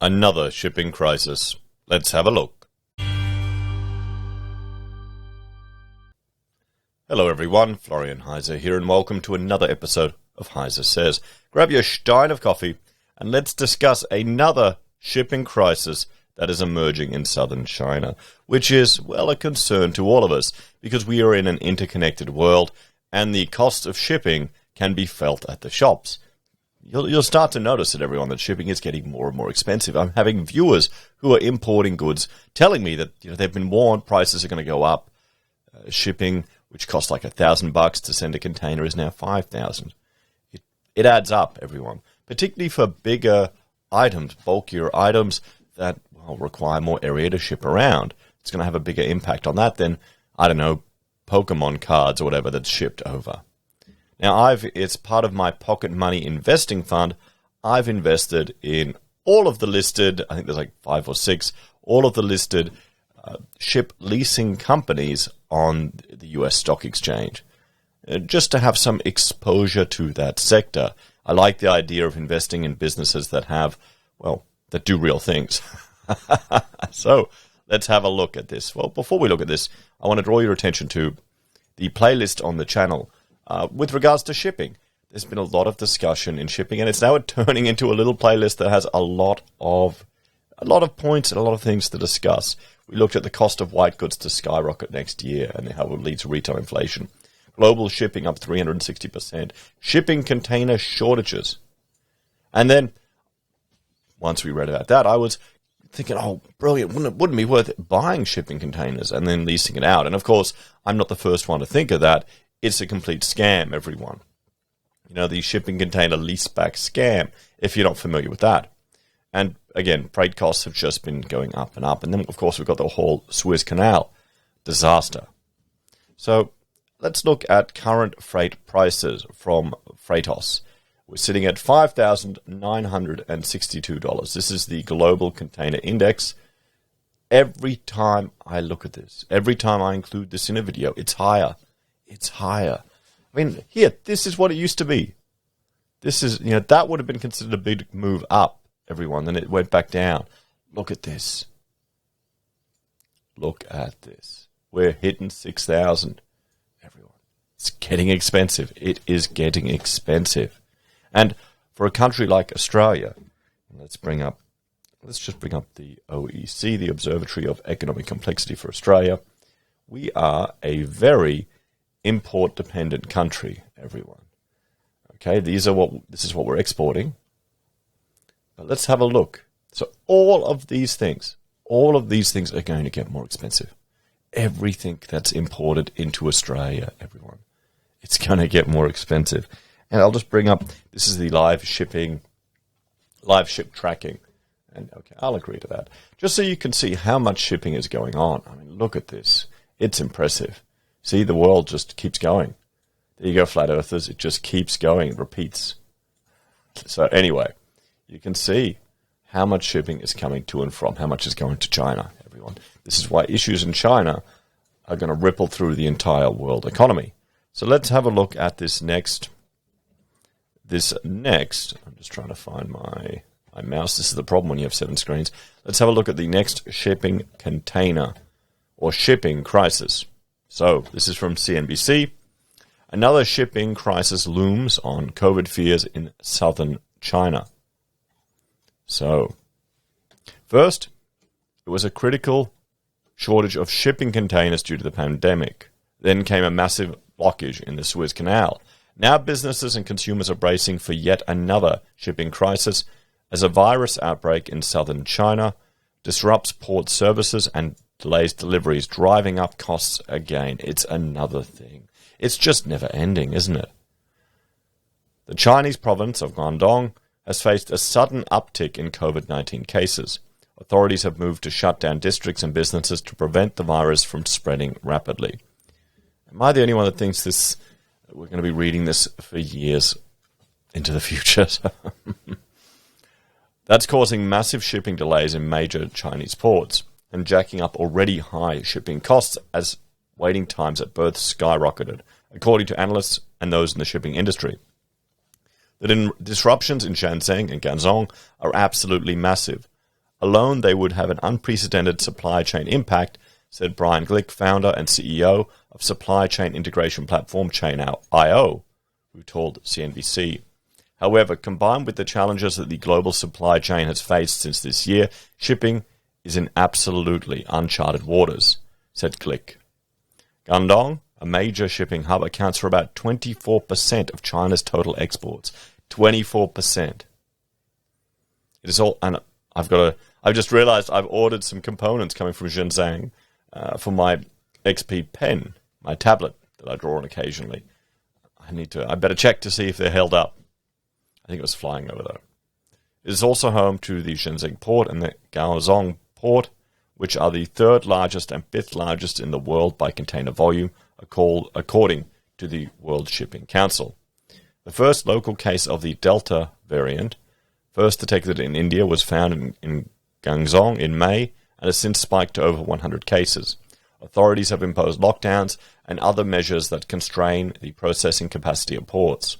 Another shipping crisis. Let's have a look. Hello everyone, Florian.Heise here, and welcome to another episode of HeiseSays. Grab your stein of coffee and let's discuss another shipping crisis that is emerging in southern China, which is, well, a concern to all of us because we are in an interconnected world and the cost of shipping can be felt at the shops. You'll start to notice it, everyone, that shipping is getting more and more expensive. I'm having viewers who are importing goods telling me that they've been warned prices are going to go up. Shipping, which costs like $1,000 to send a container, is now $5,000. It adds up, everyone, particularly for bigger items, bulkier items that require more area to ship around. It's going to have a bigger impact on that than, I don't know, Pokemon cards or whatever that's shipped over. Now, it's part of my pocket money investing fund. I've invested in all of the listed, I think there's like 5 or 6, all of the listed ship leasing companies on the US stock exchange, just to have some exposure to that sector. I like the idea of investing in businesses that have, that do real things. So let's have a look at this. Well, before we look at this, I want to draw your attention to the playlist on the channel. With regards to shipping, there's been a lot of discussion in shipping, and it's now turning into a little playlist that has a lot of points and a lot of things to discuss. We looked at the cost of white goods to skyrocket next year and how it will lead to retail inflation. Global shipping up 360%. Shipping container shortages. And then, once we read about that, I was thinking, oh, brilliant, wouldn't it be worth it buying shipping containers and then leasing it out? And of course, I'm not the first one to think of that. It's a complete scam, everyone. The shipping container leaseback scam, if you're not familiar with that. And again, freight costs have just been going up and up. And then, of course, we've got the whole Suez Canal disaster. So let's look at current freight prices from Freightos. We're sitting at $5,962. This is the global container index. Every time I look at this, every time I include this in a video, it's higher. It's higher. I mean, this is what it used to be. This is, that would have been considered a big move up, everyone. Then it went back down. Look at this. Look at this. We're hitting 6,000, everyone. It's getting expensive. It is getting expensive. And for a country like Australia, let's just bring up the OEC, the Observatory of Economic Complexity for Australia. We are a very import-dependent country, everyone. Okay, this is what we're exporting. But let's have a look. So all of these things are going to get more expensive. Everything that's imported into Australia, everyone, it's going to get more expensive. And I'll just bring up, this is the live ship tracking. And okay, I'll agree to that. Just so you can see how much shipping is going on. I mean, look at this. It's impressive. See, the world just keeps going. There you go, flat earthers. It just keeps going. It repeats. So anyway, you can see how much shipping is coming to and from, how much is going to China, everyone. This is why issues in China are going to ripple through the entire world economy. So let's have a look at this next. I'm just trying to find my mouse. This is the problem when you have 7 screens. Let's have a look at the next shipping container or shipping crisis. So this is from CNBC. Another shipping crisis looms on COVID fears in southern China. So first, it was a critical shortage of shipping containers due to the pandemic. Then came a massive blockage in the Suez Canal. Now businesses and consumers are bracing for yet another shipping crisis as a virus outbreak in southern China disrupts port services and delays deliveries, driving up costs again. It's another thing. It's just never ending, isn't it? The Chinese province of Guangdong has faced a sudden uptick in COVID-19 cases. Authorities have moved to shut down districts and businesses to prevent the virus from spreading rapidly. Am I the only one that thinks we're going to be reading this for years into the future? That's causing massive shipping delays in major Chinese ports and jacking up already high shipping costs as waiting times at berths skyrocketed, according to analysts and those in the shipping industry. The disruptions in Shenzhen and Guangdong are absolutely massive. Alone, they would have an unprecedented supply chain impact, said Brian Glick, founder and CEO of supply chain integration platform Chain.io, who told CNBC. However, combined with the challenges that the global supply chain has faced since this year, shipping is in absolutely uncharted waters, said Glick. Guangdong, a major shipping hub, accounts for about 24% of China's total exports. 24%. It is all, and I've just realized I've ordered some components coming from Shenzhen for my XP pen, my tablet that I draw on occasionally. I better check to see if they're held up. I think it was flying over though. It is also home to the Shenzhen port and the Gaozong port, which are the third largest and fifth largest in the world by container volume, according to the World Shipping Council. The first local case of the Delta variant, first detected in India, was found in Guangdong in May and has since spiked to over 100 cases. Authorities have imposed lockdowns and other measures that constrain the processing capacity of ports.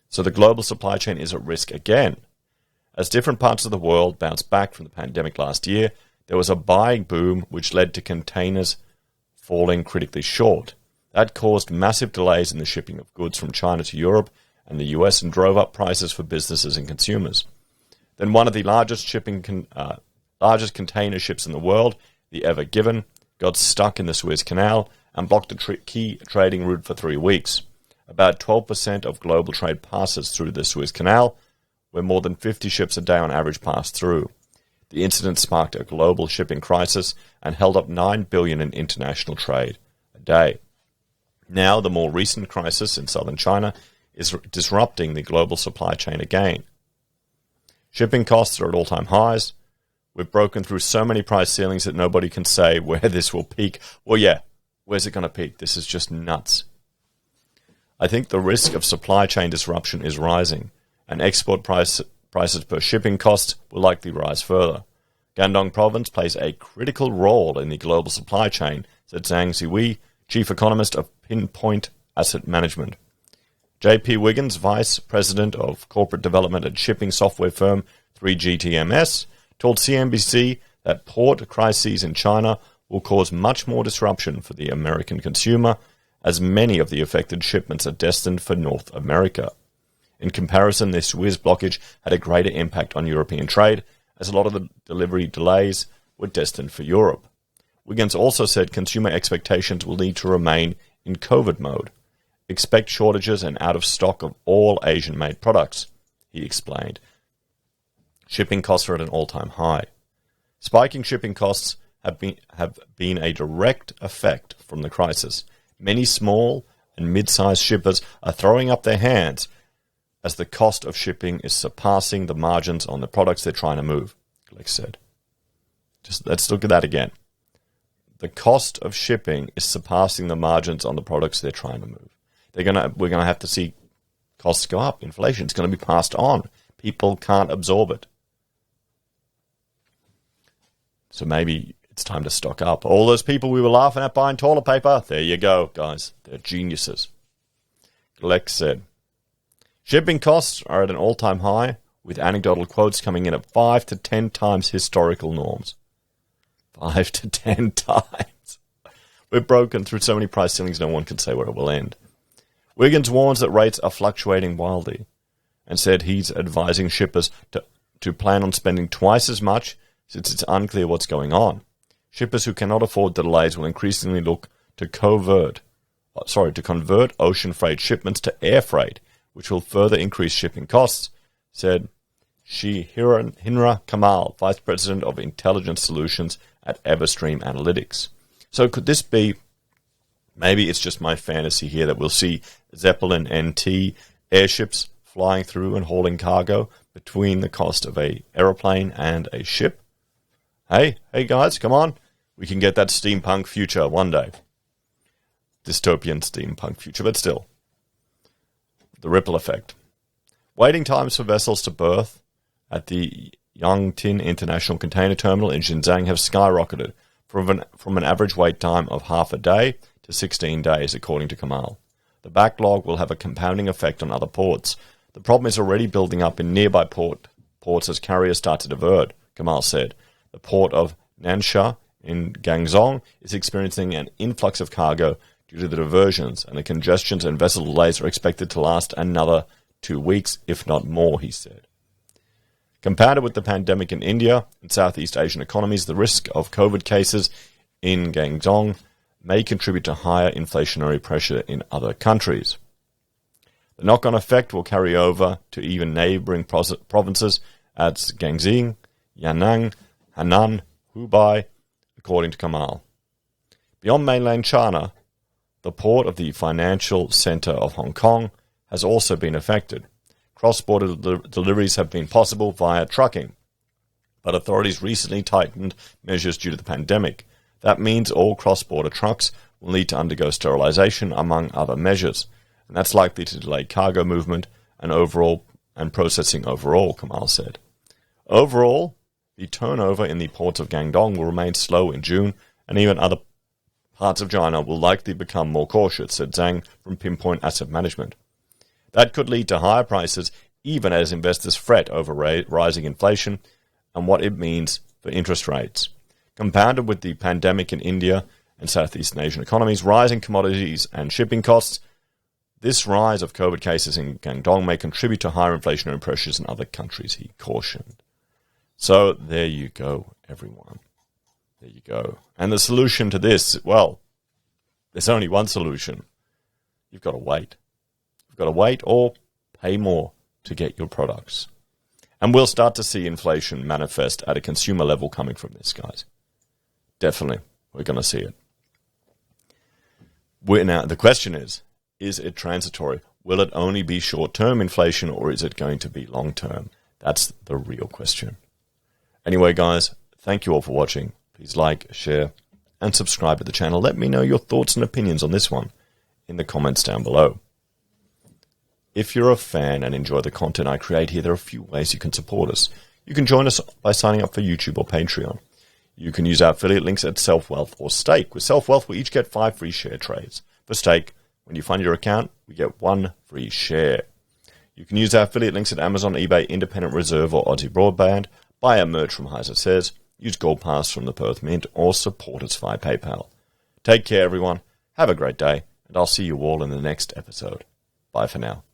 So the global supply chain is at risk again. As different parts of the world bounced back from the pandemic last year, there was a buying boom which led to containers falling critically short. That caused massive delays in the shipping of goods from China to Europe and the US and drove up prices for businesses and consumers. Then one of the largest container ships in the world, the Ever Given, got stuck in the Suez Canal and blocked a key trading route for 3 weeks. About 12% of global trade passes through the Suez Canal, where more than 50 ships a day on average pass through. The incident sparked a global shipping crisis and held up $9 billion in international trade a day. Now, the more recent crisis in southern China is disrupting the global supply chain again. Shipping costs are at all-time highs. We've broken through so many price ceilings that nobody can say where this will peak. Well, yeah, where's it going to peak? This is just nuts. I think the risk of supply chain disruption is rising, and export prices per shipping cost will likely rise further. Guangdong Province plays a critical role in the global supply chain, said Zhang Zihui, chief economist of Pinpoint Asset Management. J.P. Wiggins, vice president of corporate development at shipping software firm 3GTMS, told CNBC that port crises in China will cause much more disruption for the American consumer, as many of the affected shipments are destined for North America. In comparison, this Suez blockage had a greater impact on European trade, as a lot of the delivery delays were destined for Europe. Wiggins also said consumer expectations will need to remain in COVID mode. Expect shortages and out of stock of all Asian-made products, he explained. Shipping costs are at an all-time high. Spiking shipping costs have been a direct effect from the crisis. Many small and mid-sized shippers are throwing up their hands as the cost of shipping is surpassing the margins on the products they're trying to move, Glick said. Just let's look at that again. The cost of shipping is surpassing the margins on the products they're trying to move. We're gonna have to see costs go up. Inflation is going to be passed on. People can't absorb it. So maybe it's time to stock up. All those people we were laughing at buying toilet paper, there you go, guys. They're geniuses. Glick said, shipping costs are at an all-time high, with anecdotal quotes coming in at 5 to 10 times historical norms. 5 to 10 times. We've broken through so many price ceilings, no one can say where it will end. Wiggins warns that rates are fluctuating wildly and said he's advising shippers to plan on spending twice as much since it's unclear what's going on. Shippers who cannot afford delays will increasingly look to convert ocean freight shipments to air freight, which will further increase shipping costs, said Hinra Kamal, Vice President of Intelligence Solutions at Everstream Analytics. So could this be, maybe it's just my fantasy here, that we'll see Zeppelin NT airships flying through and hauling cargo between the cost of an aeroplane and a ship? Hey guys, come on. We can get that steampunk future one day. Dystopian steampunk future, but still. The ripple effect. Waiting times for vessels to berth at the Yangtin International Container Terminal in Xinjiang have skyrocketed from an average wait time of half a day to 16 days, according to Kamal. The backlog will have a compounding effect on other ports. The problem is already building up in nearby ports as carriers start to divert, Kamal said. The port of Nansha in Guangdong is experiencing an influx of cargo due to the diversions, and the congestions and vessel delays are expected to last another 2 weeks, if not more, he said. Compounded with the pandemic in India and Southeast Asian economies, the risk of COVID cases in Guangdong may contribute to higher inflationary pressure in other countries. The knock-on effect will carry over to even neighboring provinces as Guangxi, Yan'an, Henan, Hubei, according to Kamal. Beyond mainland China, the port of the financial center of Hong Kong has also been affected. Cross-border deliveries have been possible via trucking, but authorities recently tightened measures due to the pandemic. That means all cross-border trucks will need to undergo sterilization, among other measures, and that's likely to delay cargo movement and processing overall, Kamal said. Overall, the turnover in the ports of Guangdong will remain slow in June, and even other parts of China will likely become more cautious, said Zhang from Pinpoint Asset Management. That could lead to higher prices, even as investors fret over rising inflation and what it means for interest rates. Compounded with the pandemic in India and Southeast Asian economies, rising commodities and shipping costs, this rise of COVID cases in Guangdong may contribute to higher inflationary pressures in other countries, he cautioned. So there you go, everyone. There you go. And the solution to this, well, there's only one solution. You've got to wait. You've got to wait or pay more to get your products. And we'll start to see inflation manifest at a consumer level coming from this, guys. Definitely, we're going to see it. Now, the question is it transitory? Will it only be short-term inflation, or is it going to be long-term? That's the real question. Anyway, guys, thank you all for watching. Please like, share, and subscribe to the channel. Let me know your thoughts and opinions on this one in the comments down below. If you're a fan and enjoy the content I create here, there are a few ways you can support us. You can join us by signing up for YouTube or Patreon. You can use our affiliate links at SelfWealth or Stake. With SelfWealth, we each get 5 free share trades. For Stake, when you fund your account, we get 1 free share. You can use our affiliate links at Amazon, eBay, Independent Reserve, or AussieBroadband. Buy our merch from HeiseSays, use Gold Pass from the Perth Mint, or support us via PayPal. Take care, everyone. Have a great day, and I'll see you all in the next episode. Bye for now.